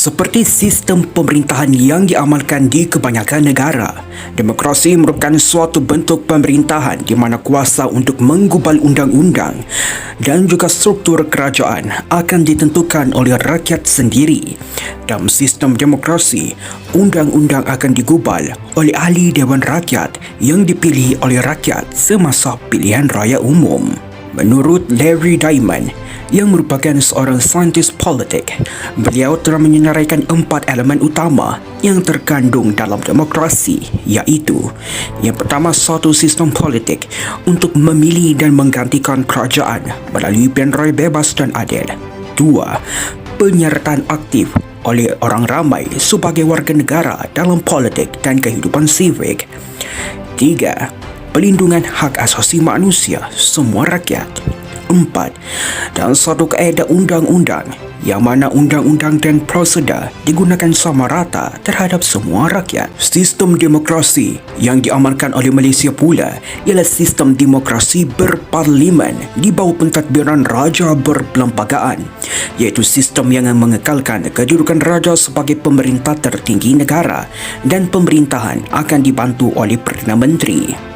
Seperti sistem pemerintahan yang diamalkan di kebanyakan negara, demokrasi merupakan suatu bentuk pemerintahan di mana kuasa untuk menggubal undang-undang dan juga struktur kerajaan akan ditentukan oleh rakyat sendiri. Dalam sistem demokrasi, undang-undang akan digubal oleh ahli Dewan Rakyat yang dipilih oleh rakyat semasa pilihan raya umum. Menurut Larry Diamond, yang merupakan seorang saintis politik, beliau telah menyenaraikan 4 elemen utama yang terkandung dalam demokrasi, iaitu yang pertama, suatu sistem politik untuk memilih dan menggantikan kerajaan melalui pilihan raya bebas dan adil. 2. Penyertaan aktif oleh orang ramai sebagai warga negara dalam politik dan kehidupan sivik. 3. Pelindungan hak asasi manusia semua rakyat. 4. Dan suatu kaedah undang-undang yang mana undang-undang dan prosedur digunakan sama rata terhadap semua rakyat. Sistem demokrasi yang diamalkan oleh Malaysia pula ialah sistem demokrasi berparlimen di bawah pentadbiran Raja berperlembagaan, iaitu sistem yang mengekalkan kedudukan Raja sebagai pemerintah tertinggi negara dan pemerintahan akan dibantu oleh Perdana Menteri.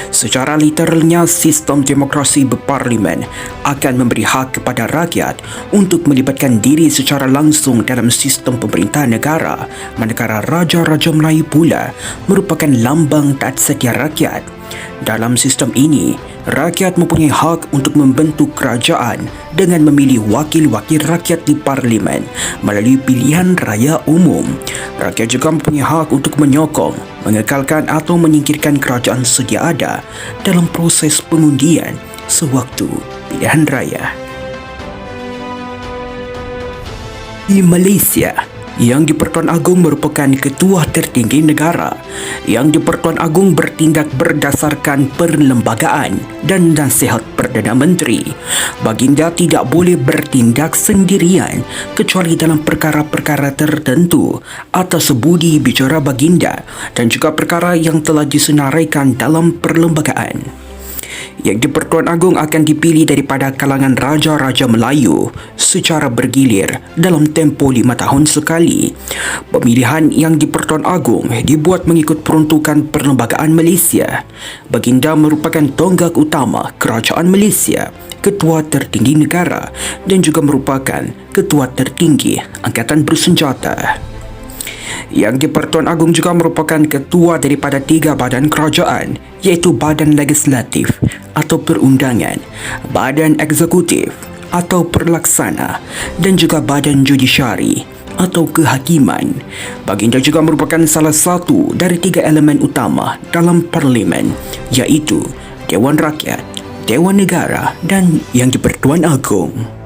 Secara literalnya, sistem demokrasi berparlimen akan memberi hak kepada rakyat untuk melibatkan diri secara langsung dalam sistem pemerintahan negara, manakala Raja-Raja Melayu pula merupakan lambang taat setia rakyat. Dalam sistem ini, rakyat mempunyai hak untuk membentuk kerajaan dengan memilih wakil-wakil rakyat di parlimen melalui pilihan raya umum. Rakyat juga mempunyai hak untuk menyokong, mengekalkan atau menyingkirkan kerajaan sedia ada dalam proses pengundian sewaktu pilihan raya. Di Malaysia, Yang di-Pertuan Agong merupakan ketua tertinggi negara. Yang di-Pertuan Agong bertindak berdasarkan perlembagaan dan nasihat Perdana Menteri. Baginda tidak boleh bertindak sendirian kecuali dalam perkara-perkara tertentu atas budi bicara baginda dan juga perkara yang telah disenaraikan dalam perlembagaan. Yang di-Pertuan Agong akan dipilih daripada kalangan Raja-Raja Melayu secara bergilir dalam tempoh 5 tahun sekali. Pemilihan Yang di-Pertuan Agong dibuat mengikut peruntukan Perlembagaan Malaysia. Baginda merupakan tonggak utama Kerajaan Malaysia, ketua tertinggi negara dan juga merupakan ketua tertinggi Angkatan Bersenjata. Yang di-Pertuan Agong juga merupakan ketua daripada 3 badan kerajaan, iaitu Badan Legislatif atau Perundangan, Badan Eksekutif atau Perlaksana dan juga Badan Judisiari atau Kehakiman. Baginda juga merupakan salah satu dari 3 elemen utama dalam parlimen, iaitu Dewan Rakyat, Dewan Negara dan Yang di-Pertuan Agong.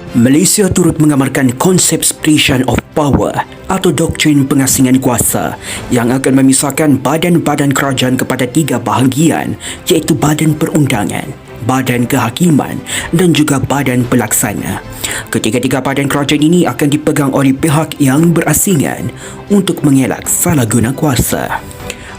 Malaysia turut mengamalkan konsep separation of power atau doktrin pengasingan kuasa yang akan memisahkan badan-badan kerajaan kepada 3 bahagian, iaitu Badan Perundangan, Badan Kehakiman dan juga Badan Pelaksana. Ketiga-tiga badan kerajaan ini akan dipegang oleh pihak yang berasingan untuk mengelak salah guna kuasa.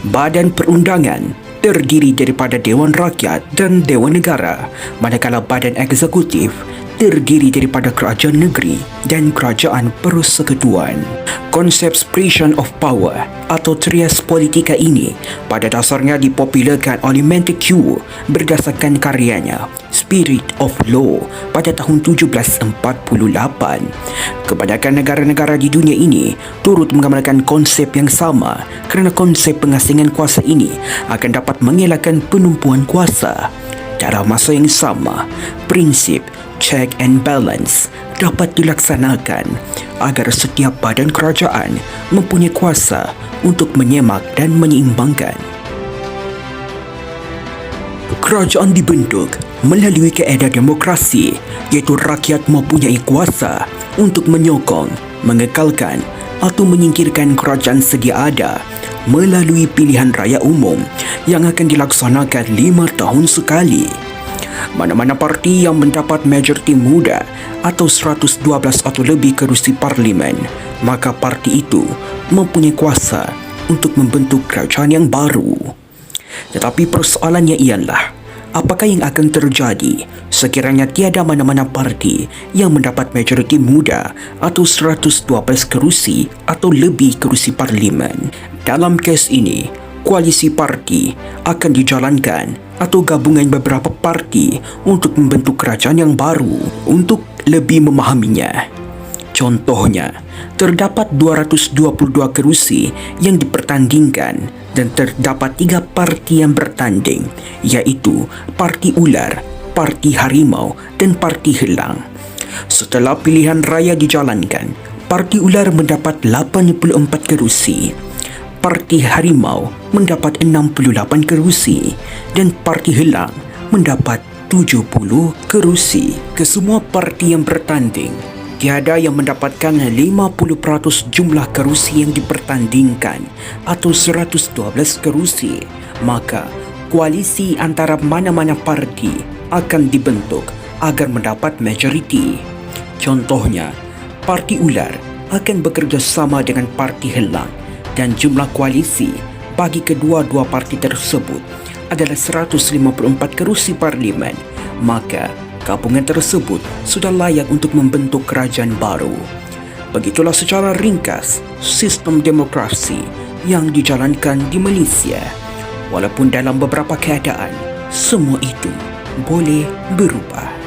Badan Perundangan terdiri daripada Dewan Rakyat dan Dewan Negara, manakala Badan Eksekutif terdiri daripada kerajaan negeri dan kerajaan persekutuan. Konsep separation of power atau trias politika ini pada dasarnya dipopularkan oleh Montague berdasarkan karyanya Spirit of Law pada tahun 1748. Kebanyakan negara-negara di dunia ini turut mengamalkan konsep yang sama kerana konsep pengasingan kuasa ini akan dapat mengelakkan penumpuan kuasa. Dalam masa yang sama, prinsip check and balance dapat dilaksanakan agar setiap badan kerajaan mempunyai kuasa untuk menyemak dan menyeimbangkan. Kerajaan dibentuk melalui kaedah demokrasi, iaitu rakyat mempunyai kuasa untuk menyokong, mengekalkan atau menyingkirkan kerajaan sedia ada melalui pilihan raya umum yang akan dilaksanakan 5 tahun sekali. Mana-mana parti yang mendapat majoriti muda atau 112 atau lebih kerusi parlimen, maka parti itu mempunyai kuasa untuk membentuk kerajaan yang baru. Tetapi persoalannya ialah, apakah yang akan terjadi sekiranya tiada mana-mana parti yang mendapat majoriti muda atau 112 kerusi atau lebih kerusi parlimen? Dalam kes ini, koalisi parti akan dijalankan atau gabungan beberapa parti untuk membentuk kerajaan yang baru. Untuk lebih memahaminya, contohnya, terdapat 222 kerusi yang dipertandingkan dan terdapat 3 parti yang bertanding, iaitu Parti Ular, Parti Harimau dan Parti Helang. Setelah pilihan raya dijalankan, Parti Ular mendapat 84 kerusi, Parti Harimau mendapat 68 kerusi dan Parti Helang mendapat 70 kerusi. Kesemua parti yang bertanding, tiada yang mendapatkan 50% jumlah kerusi yang dipertandingkan atau 112 kerusi, maka koalisi antara mana-mana parti akan dibentuk agar mendapat majoriti. Contohnya, Parti Ular akan bekerjasama dengan Parti Helang dan jumlah koalisi bagi kedua-dua parti tersebut adalah 154 kerusi parlimen, maka gabungan tersebut sudah layak untuk membentuk kerajaan baru. Begitulah secara ringkas sistem demokrasi yang dijalankan di Malaysia. Walaupun dalam beberapa keadaan, semua itu boleh berubah.